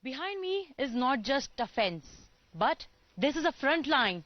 Behind me is not just a fence, but this is a front line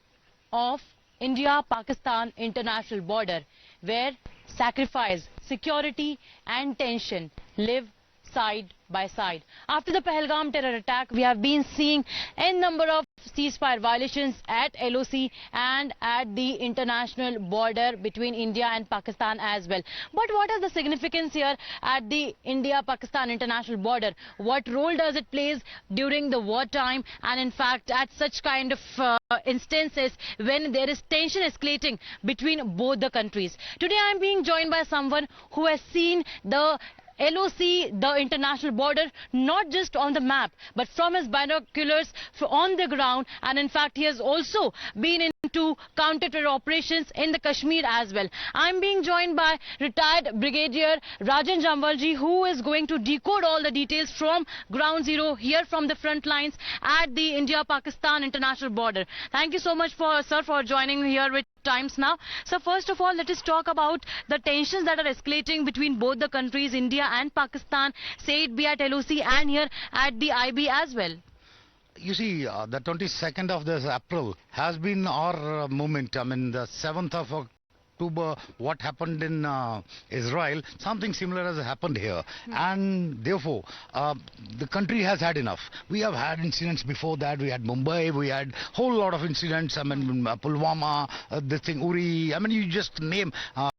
of India-Pakistan international border where sacrifice, security and tension live side by side. After the Pahalgam terror attack, we have been seeing a number of ceasefire violations at LoC and at the international border between India and Pakistan as well. But what is the significance here at the India-Pakistan international border? What role does it play during the wartime and in fact at such kind of instances when there is tension escalating between both the countries? Today I am being joined by someone who has seen the LoC, the international border, not just on the map, but from his binoculars on the ground. And in fact, he has also been into counter-terror operations in the Kashmir as well. I'm being joined by retired Brigadier Rajan Jamwalji, who is going to decode all the details from ground zero here from the front lines at the India-Pakistan international border. Thank you so much, sir, for joining here with Times Now. So first of all, let us talk about the tensions that are escalating between both the countries, India and Pakistan, say it be at LoC and here at the IB as well. You see, the 22nd of this April has been our moment. I mean, the 7th of October, what happened in Israel, something similar has happened here. And therefore, the country has had enough. We have had incidents before that. We had Mumbai, we had whole lot of incidents. I mean, Pulwama, this thing, Uri. I mean, you just name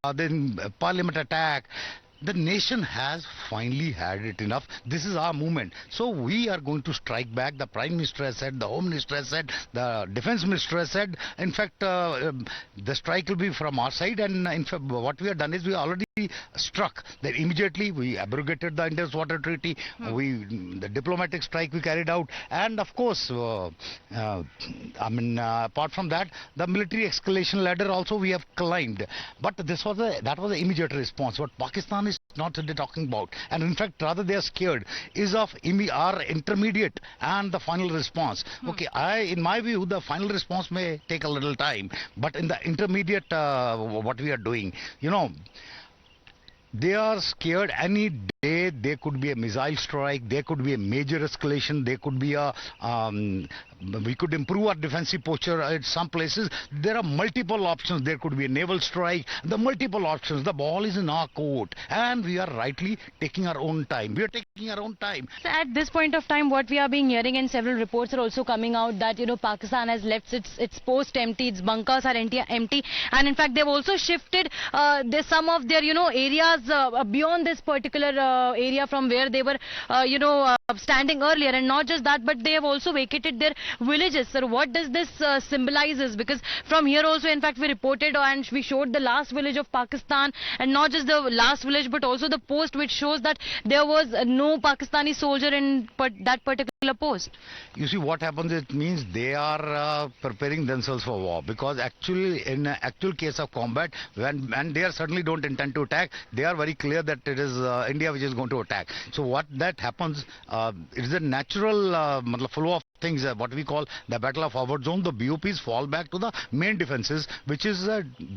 the parliament attack. The nation has finally had it enough. This is our movement. So we are going to strike back. The Prime Minister has said, the Home Minister has said, the Defence Minister has said. In fact, the strike will be from our side. And in fact, what we have done is we already struck that immediately. We abrogated the Indus Water Treaty. The diplomatic strike we carried out. And of course, apart from that, the military escalation ladder also we have climbed. But that was the immediate response. What Pakistan is not really talking about, and in fact rather they are scared, is of our intermediate and the final response. Okay, in my view the final response may take a little time, but in the intermediate what we are doing, you know, they are scared. Any day there could be a missile strike, there could be a major escalation, there could be a we could improve our defensive posture at some places. There are multiple options. There could be a naval strike. The multiple options. The ball is in our court, and we are rightly taking our own time. We are taking our own time. So at this point of time, what we are being hearing, and several reports are also coming out, that Pakistan has left its post empty, its bunkers are empty, and in fact they've also shifted some of their areas beyond this particular area from where they were standing earlier. And not just that, but they have also vacated their villages. Sir, what does this symbolizes? Because from here also, in fact, we reported and we showed the last village of Pakistan, and not just the last village, but also the post which shows that there was no Pakistani soldier in that particular post. You see, what happens, it means they are preparing themselves for war, because actually in actual case of combat, and they certainly don't intend to attack, they are very clear that it is India which is going to attack. So what that happens, it is a natural flow of things, what we call the battle of forward zone. The BOPs fall back to the main defenses, which is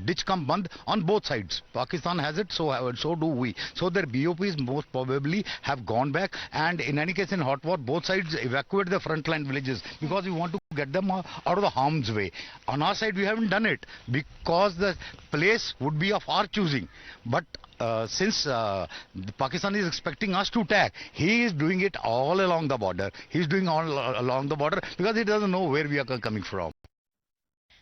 ditch cum band on both sides. Pakistan has it, so do we. So their BOPs most probably have gone back, and in any case in hot war, both sides evacuate the frontline villages because we want to get them out of the harm's way. On our side, we haven't done it because the place would be of our choosing. But since Pakistan is expecting us to attack, he is doing it all along the border. He is doing all along the border because he doesn't know where we are coming from.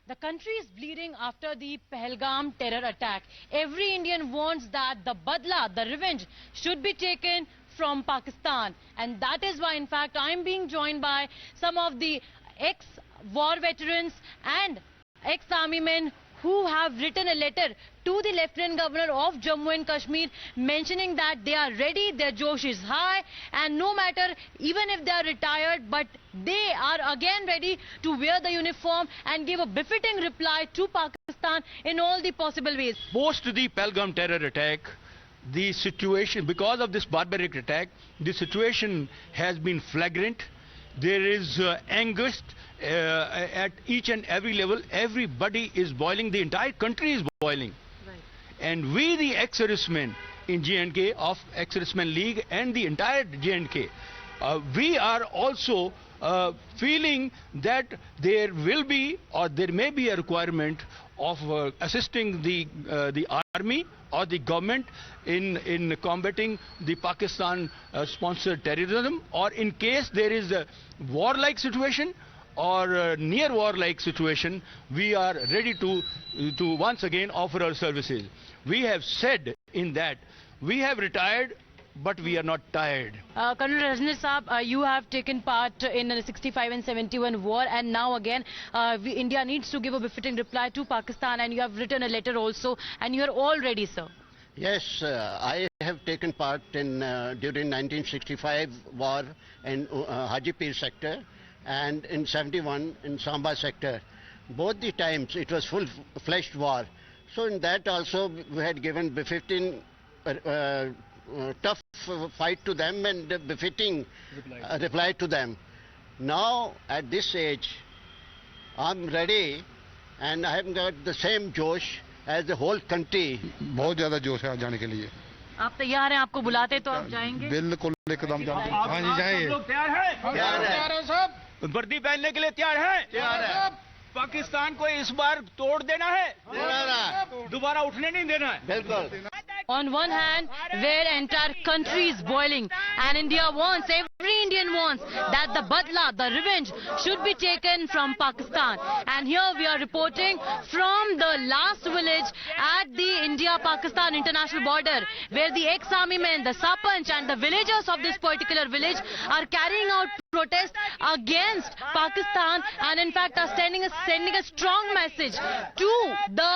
The country is bleeding after the Pahalgam terror attack. Every Indian wants that the badla, the revenge, should be taken from Pakistan. And that is why, in fact, I am being joined by some of the ex-war veterans and ex-army men who have written a letter to the Lieutenant Governor of Jammu and Kashmir mentioning that they are ready, their josh is high, and no matter, even if they are retired, but they are again ready to wear the uniform and give a befitting reply to Pakistan in all the possible ways. Post the Pahalgam terror attack, the situation, because of this barbaric attack, the situation has been flagrant. There is angst at each and every level. Everybody is boiling. The entire country is boiling. Right. And we, the ex-servicemen in J&K, of ex-servicemen League and the entire J&K, we are also feeling that there will be or there may be a requirement of assisting the army or the government in combating the Pakistan sponsored terrorism, or in case there is a war-like situation or near war-like situation, we are ready to once again offer our services. We have said in that we have retired, but we are not tired. Colonel Rajneesh Saab, you have taken part in the 65 and 71 war, and now again India needs to give a befitting reply to Pakistan, and you have written a letter also, and you are all ready, sir. Yes, I have taken part in during 1965 war in Hajipir sector and in 71 in Samba sector. Both the times it was full-fledged war. So in that also we had given befitting tough fight to them and befitting reply to them. Now at this age I'm ready and I have got the same josh as the whole country. बहुत ज़्यादा जोश है जाने के लिए. आप तैयार हैं? आपको बुलाते तो आप जाएंगे? बिल्कुल एकदम जाएंगे. हाँ जी जाइए. लोग तैयार हैं? तैयार हैं सब. वर्दी पहनने के लिए तैयार हैं? तैयार हैं. पाकिस्तान को इस बार तोड़ देना है, दोबारा उठने नहीं देना है. बिल्कुल. On one hand, where entire country is boiling, and India wants, every Indian wants, that the badla, the revenge, should be taken from Pakistan. And here we are reporting from the last village at the India-Pakistan international border, where the ex-army men, the sarpanch and the villagers of this particular village are carrying out protest against Pakistan, and in fact are sending a strong message to the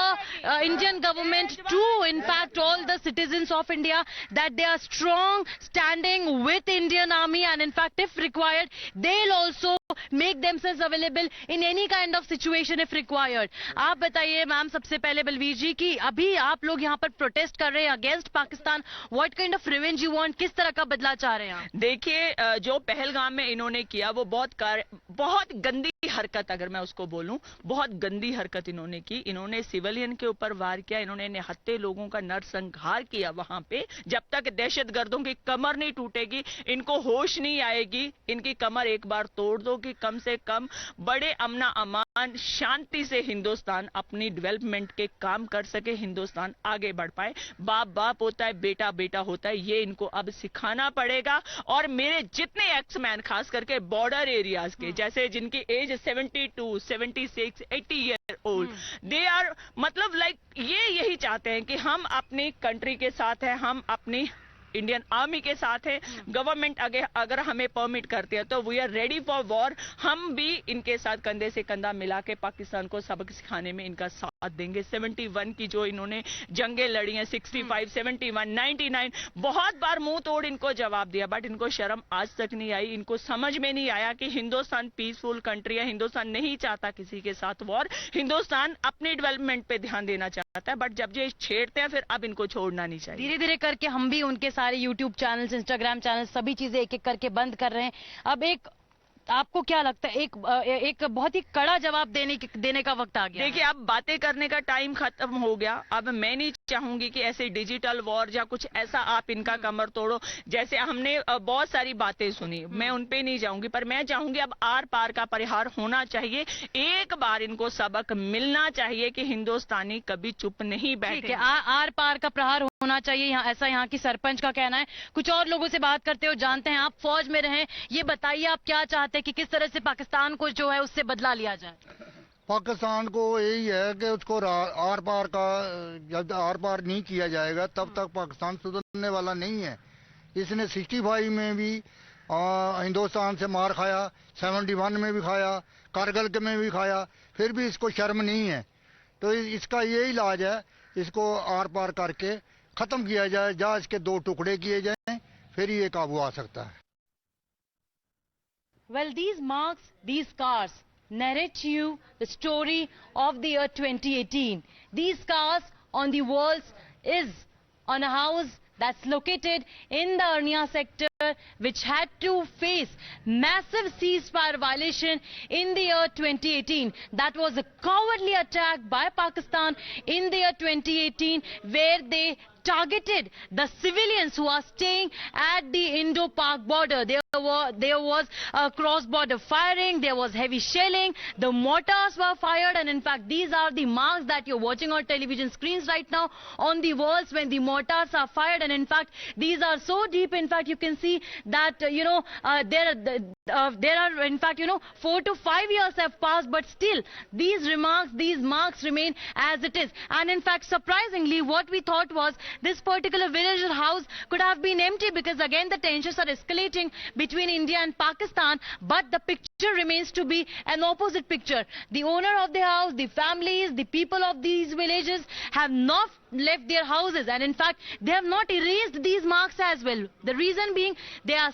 Indian government, to in fact all the citizens of India, that they are strong, standing with Indian army, and in fact if required they'll also make themselves available in any kind of situation if required. आप बताइए ma'am, सबसे पहले बलवीर जी की अभी आप लोग यहाँ पर प्रोटेस्ट कर रहे हैं against Pakistan, what kind of revenge you want, किस तरह का बदला चाह रहे हैं? देखिए, जो पहलगाम में इन्होंने किया वो बहुत गंदी हरकत, अगर मैं उसको बोलूं, बहुत गंदी हरकत इन्होंने की. इन्होंने सिविलियन के ऊपर वार किया, इन्होंने निहत्थे लोगों का नरसंहार किया वहां पे. जब तक दहशतगर्दों की कमर नहीं टूटेगी, इनको होश नहीं आएगी. इनकी कमर एक बार तोड़ दो कि कम से कम बड़े अमना अमान शांति से हिंदुस्तान अपनी डेवलपमेंट के काम कर सके, हिंदुस्तान आगे बढ़ पाए. बाप बाप होता है, बेटा बेटा होता है, ये इनको अब सिखाना पड़ेगा. और मेरे जितने एक्समैन, खास करके बॉर्डर एरियाज के, जैसे जिनकी age 72, 76, 80 year old, they are मतलब लाइक ये यही चाहते हैं कि हम अपनी कंट्री के साथ हैं, हम अपनी इंडियन आर्मी के साथ है. गवर्नमेंट अगर हमें परमिट करते हैं तो we are ready for war. हम भी इनके साथ कंधे से कंधा मिला के पाकिस्तान को सबक सिखाने में इनका साथ देंगे. 71 की जो इन्होंने जंगें लड़ी हैं, 65, 71, 99, बहुत बार मुंह तोड़ इनको जवाब दिया, बट इनको शर्म आज तक नहीं आई. इनको समझ में नहीं आया कि हिंदुस्तान पीसफुल कंट्री है, हिंदुस्तान नहीं चाहता किसी के साथ वॉर, हिंदुस्तान अपने डेवलपमेंट पे ध्यान देना चाहता है. बट जब ये छेड़ते हैं फिर अब इनको छोड़ना नहीं चाहिए. धीरे धीरे करके हम भी उनके सारे YouTube चैनल्स, इंस्टाग्राम चैनल्स, सभी चीजें एक एक करके बंद कर रहे हैं. अब एक आपको क्या लगता है, एक बहुत ही कड़ा जवाब देने का वक्त आ गया? देखिए, अब बातें करने का टाइम खत्म हो गया. अब मैं नहीं चाहूंगी कि ऐसे डिजिटल वॉर या कुछ ऐसा आप इनका कमर तोड़ो. जैसे हमने बहुत सारी बातें सुनी, मैं उन पे नहीं जाऊंगी, पर मैं चाहूंगी अब आर पार का परिहार होना चाहिए. एक बार इनको सबक मिलना चाहिए कि हिंदुस्तानी कभी चुप नहीं बैठे. आर पार का प्रहार होना चाहिए, ऐसा यहाँ की सरपंच का कहना है. कुछ और लोगों से बात करते हो, जानते हैं. आप फौज में रहे, ये बताइए आप क्या चाहते हैं कि किस तरह से पाकिस्तान को जो है उससे बदला लिया जाए? पाकिस्तान को यही है कि उसको आर पार का, जब आर पार नहीं किया जाएगा तब तक पाकिस्तान सुधरने वाला नहीं है. इसने 65 में भी हिंदुस्तान से मार खाया, 71 में भी खाया, कारगिल के में भी खाया, फिर भी इसको शर्म नहीं है. तो इसका यही इलाज है, इसको आर पार करके खत्म किया जाए, जहाज के 2 टुकड़े किए जाएं, फिर ये काबू आ सकता है. Well, these marks, these scars narrate you the story of the year 2018. These scars on the walls is on a house that's located in the Arnia sector, which had to face massive ceasefire violation in the year 2018. That was a cowardly attack by Pakistan in the year 2018, where they targeted the civilians who are staying at the Indo-Pak border. They there was cross-border firing, there was heavy shelling, the mortars were fired, and in fact these are the marks that you're watching on television screens right now on the walls when the mortars are fired. And in fact these are so deep, in fact you can see that there are in fact 4 to 5 years have passed, but still these marks remain as it is. And in fact surprisingly, what we thought was this particular villager house could have been empty, because again the tensions are escalating between India and Pakistan, but the picture remains to be an opposite picture. The owner of the house, the families, the people of these villages have not left their houses, and in fact they have not erased these marks as well. The reason being, they are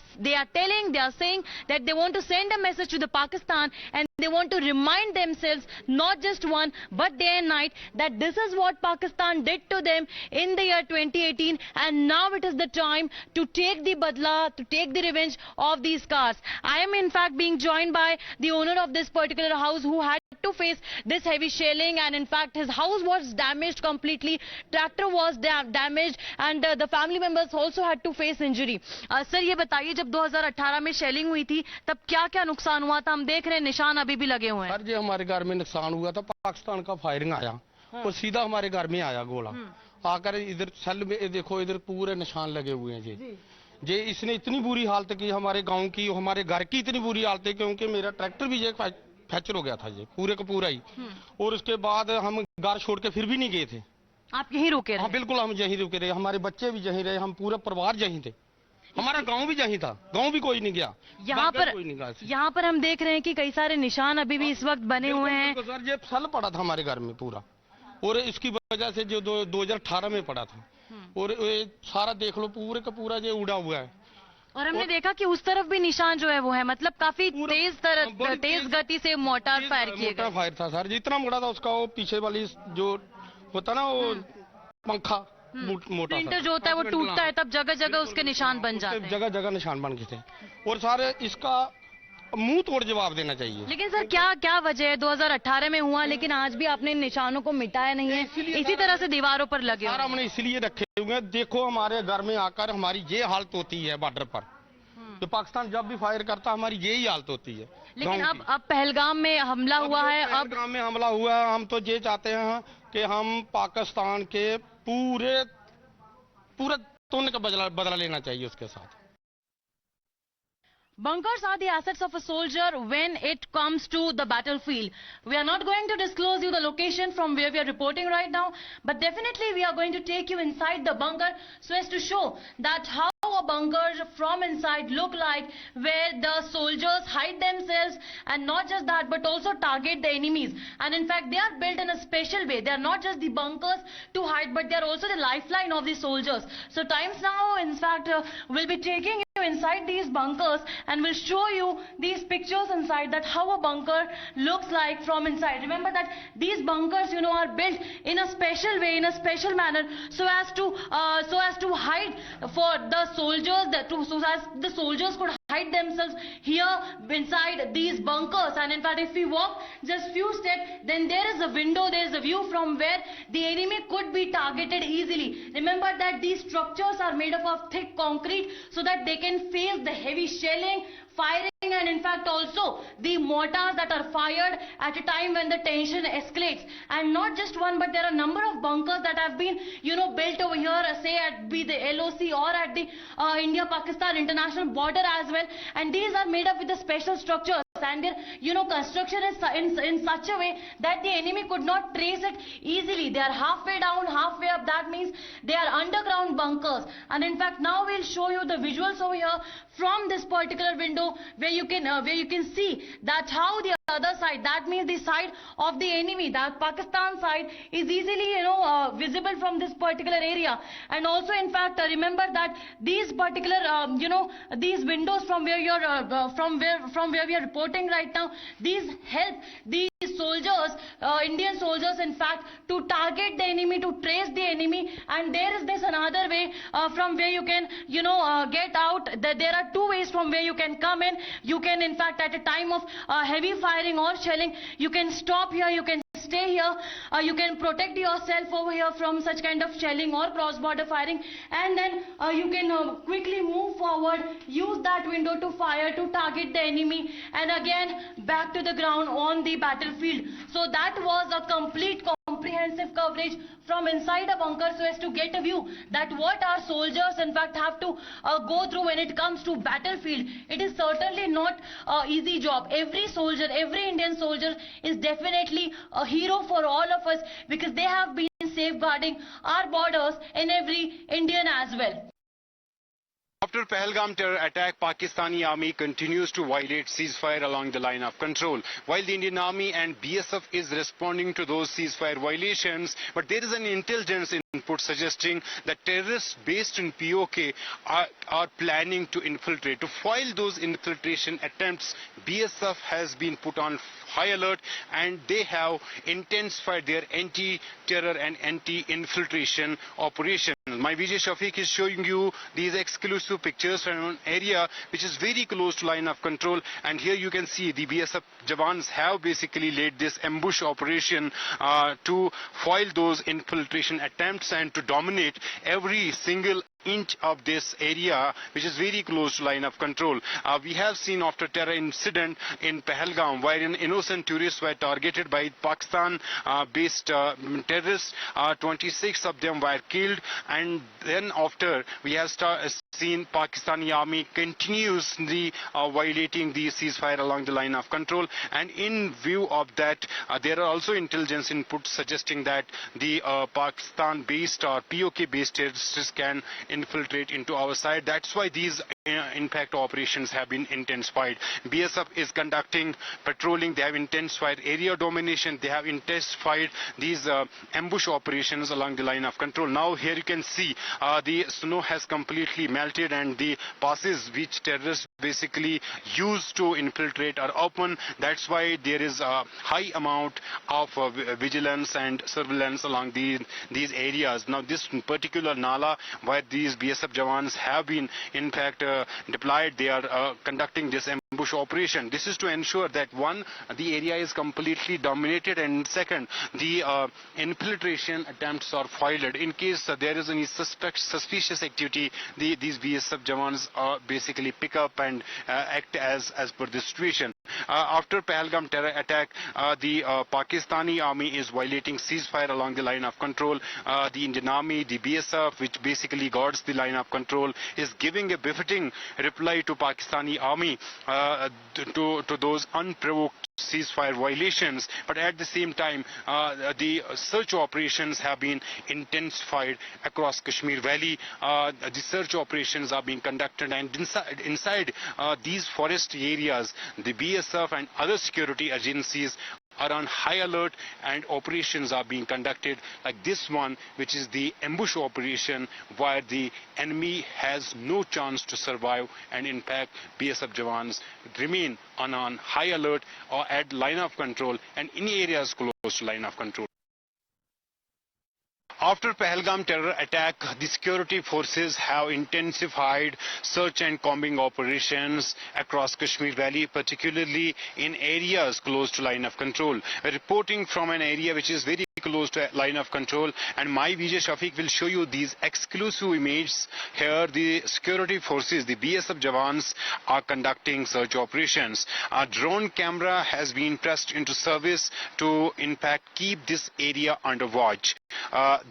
saying that they want to send a message to the Pakistan, and they want to remind themselves, not just one but day and night, that this is what Pakistan did to them in the year 2018, and now it is the time to take the badla, to take the revenge of these cars. I am in fact being joined by the owner of this particular house, who had to face this heavy shelling, and in fact his house was damaged completely, tractor was damaged, and the family members also had to face injury. Sir, ये बताइए, जब 2018 में shelling हुई थी तब क्या-क्या नुकसान हुआ था? हम देख रहे हैं निशान अभी भी लगे हुए हैं। सर, ये हमारे घर में नुकसान हुआ था, पाकिस्तान का फायरिंग आया और सीधा हमारे घर में आया गोला, आकर इधर सेल में देखो, इधर पूरे निशान लगे हुए हैं जी। इसने इतनी बुरी हालत की हमारे गांव की, हमारे घर की इतनी बुरी हालत है, क्योंकि मेरा ट्रैक्टर भी ये फ्रैक्चर हो गया था जी, पूरे का पूरा ही। और उसके बाद हम घर छोड़ के फिर भी नहीं गए थे। आप यहीं रुके रहे? हाँ बिल्कुल, हम यहीं रुके रहे, हमारे बच्चे भी यहीं रहे, हम पूरा परिवार यहीं थे, हमारा गांव भी यहीं था, गांव भी कोई नहीं गया। यहाँ पर हम देख रहे हैं कि कई सारे निशान अभी भी इस वक्त बने हुए हैं। सर, ये सल पड़ा था हमारे घर में पूरा, और इसकी वजह से जो 2018 में पड़ा था, और सारा देख लो पूरे का पूरा ये उड़ा हुआ है। और हमने देखा कि उस तरफ भी निशान जो है वो है, मतलब काफी तेज गति से मोटार फायर किए गए। फायर था सर, जितना मोटा था उसका वो पीछे वाली जो होता ना वो पंखा मोटा प्रिंटर जो होता है वो टूटता है, तब जगह जगह उसके निशान बन जाते हैं, जगह जगह निशान बन गए थे। और सारे इसका मुंह तोड़ जवाब देना चाहिए। लेकिन सर क्या वजह है? 2018 में हुआ, लेकिन आज भी आपने निशानों को मिटाया नहीं है, इसी तरह से दीवारों पर लगे सारा हमने इसलिए रखे हुए हैं। देखो हमारे घर में आकर हमारी ये हालत होती है बॉर्डर पर, तो पाकिस्तान जब भी फायर करता हमारी यही हालत होती है। लेकिन अब पहलगाम में हमला हुआ है, अब पहलगाम में हमला हुआ है, हम तो ये चाहते हैं कि हम पाकिस्तान के पूरे तोड़ का बदला लेना चाहिए उसके साथ। Bunkers are the assets of a soldier when it comes to the battlefield. We are not going to disclose you the location from where we are reporting right now, but definitely we are going to take you inside the bunker so as to show that how a bunker from inside look like, where the soldiers hide themselves, and not just that but also target the enemies. And in fact they are built in a special way. They are not just the bunkers to hide, but they are also the lifeline of the soldiers. So times now in fact we'll be taking you inside these bunkers and we'll show you these pictures inside, that how a bunker looks like from inside. Remember that these bunkers are built in a special way, in a special manner, so as to hide for the soldiers, so as the soldiers could hide themselves here inside these bunkers. And in fact if we walk just few steps, then there is a window, there is a view from where the enemy could be targeted easily. Remember that these structures are made up of thick concrete so that they can face the heavy shelling, firing, and in fact also the mortars that are fired at a time when the tension escalates. And not just one, but there are a number of bunkers that have been built over here, say at the LoC or at the India-Pakistan international border as well, and these are made up with the special structures, and their construction is in such a way that the enemy could not trace it easily. They are halfway down, halfway up. That means they are underground bunkers. And in fact now we'll show you the visuals over here from this particular window, where you can see that how the other side, that means the side of the enemy, that Pakistan side, is easily visible from this particular area. And also in fact remember that these particular these windows from where you're from where we are reporting right now, these help these soldiers, Indian soldiers in fact, to target the enemy, to trace the enemy. And there is this another way from where you can get out. There are two ways from where you can come in. You can in fact at a time of heavy firing or shelling, you can stop here, you can stay here, you can protect yourself over here from such kind of shelling or cross-border firing, and then you can quickly move forward, use that window to fire to target the enemy, and again back to the ground on the battlefield. So that was a complete comprehensive coverage from inside a bunker, so as to get a view that what our soldiers in fact have to go through when it comes to battlefield. It is certainly not an easy job. Every soldier, every Indian soldier is definitely a hero for all of us, because they have been safeguarding our borders and every Indian as well. After Pahalgam terror attack, Pakistani army continues to violate ceasefire along the line of control. While the Indian army and BSF is responding to those ceasefire violations, but there is an intelligence input suggesting that terrorists based in POK are planning to infiltrate. To foil those infiltration attempts, BSF has been put on high alert, and they have intensified their anti-terror and anti-infiltration operations. My Vijay Shafiq is showing you these exclusive pictures from an area which is very close to line of control, and here you can see the BSF Jawans have basically laid this ambush operation to foil those infiltration attempts and to dominate every single inch of this area which is very close to line of control. We have seen after terror incident in Pahalgam wherein innocent tourists were targeted by Pakistan based terrorists. 26 of them were killed, and then after we have seen Pakistani army continuously violating the ceasefire along the line of control, and in view of that there are also intelligence inputs suggesting that the Pakistan based or POK based terrorists can infiltrate into our side. That's why these impact operations have been intensified. BSF is conducting patrolling, they have intensified area domination, they have intensified these ambush operations along the line of control. Now here you can see the snow has completely melted, and the passes which terrorists basically use to infiltrate are open. That's why there is a high amount of vigilance and surveillance along these areas. Now this particular Nala where these BSF Jawans have been in fact deployed, they are conducting this ambush operation. This is to ensure that one, the area is completely dominated, and second, the infiltration attempts are foiled. In case there is any suspicious activity, these BSF Jawans basically pick up and act as per the situation. After Pahalgam terror attack, the Pakistani army is violating ceasefire along the line of control. The Indian army, the BSF, which basically guards the line of control, is giving a befitting reply to Pakistani army to those unprovoked ceasefire violations, but at the same time the search operations have been intensified across Kashmir Valley. The search operations are being conducted, and inside these forest areas the BSF and other security agencies are on high alert, and operations are being conducted like this one, which is the ambush operation where the enemy has no chance to survive, and in fact BSF Jawans remain on high alert or at line of control and in areas close to line of control. After Pahalgam terror attack, the security forces have intensified search and combing operations across Kashmir Valley, particularly in areas close to line of control. Reporting from an area which is very close to line of control, and my Vijay Shafiq will show you these exclusive images. Here the security forces, the BSF Jawans, are conducting search operations. A drone camera has been pressed into service to in fact keep this area under watch.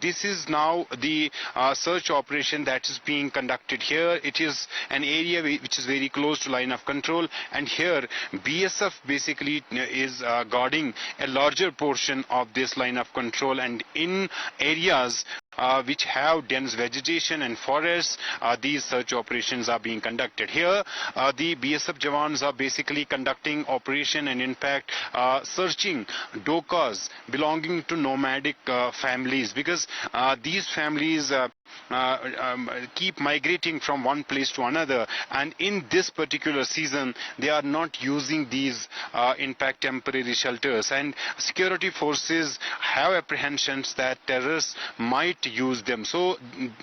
This is now the search operation that is being conducted here. It is an area which is very close to line of control, and here BSF basically is guarding a larger portion of this line of control, and in areas which have dense vegetation and forests, these search operations are being conducted. Here the BSF Jawans are basically conducting operation and in fact searching dokas belonging to nomadic families, because these families keep migrating from one place to another, and in this particular season they are not using these in fact temporary shelters, and security forces have apprehensions that terrorists might use them. So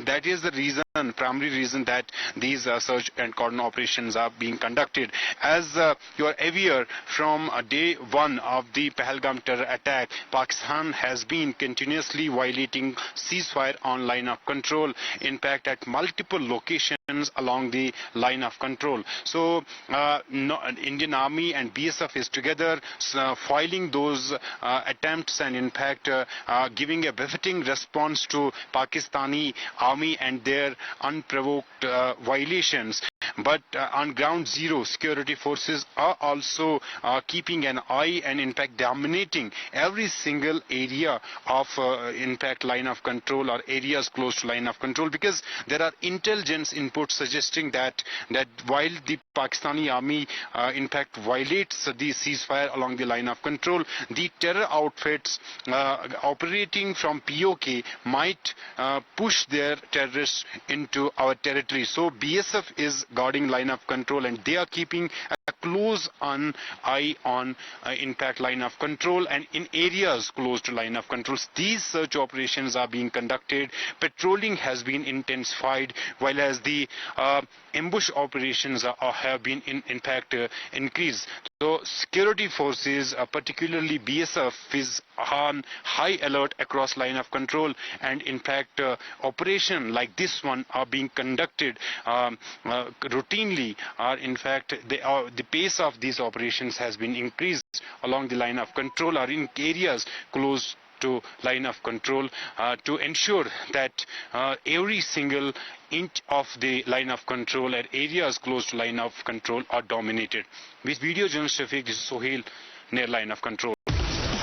that is the reason primary reason that these search and cordon operations are being conducted. As you are aware, from day one of the Pahalgam terror attack, Pakistan has been continuously violating ceasefire on line of control, in fact at multiple locations along the line of control. So Indian Army and BSF is together foiling those attempts and in fact giving a befitting response to Pakistani army and their unprovoked violations. But on ground zero, security forces are also keeping an eye and in fact dominating every single area of in fact line of control or areas close to line of control, because there are intelligence inputs suggesting that while the Pakistani army in fact violates the ceasefire along the line of control, the terror outfits operating from POK might push their terrorists into our territory. So BSF is guarding line of control and they are keeping a close eye on in fact line of control and in areas close to line of control. These search operations are being conducted, patrolling has been intensified, while as the ambush operations have been in fact increased. So security forces, particularly BSF, is on high alert across line of control, and in fact operation like this one are being conducted routinely. In fact the pace of these operations has been increased along the line of control or in areas close to line of control to ensure that every single inch of the line of control and areas close to line of control are dominated. With video journalist Shafiq, this is Sohail near line of control.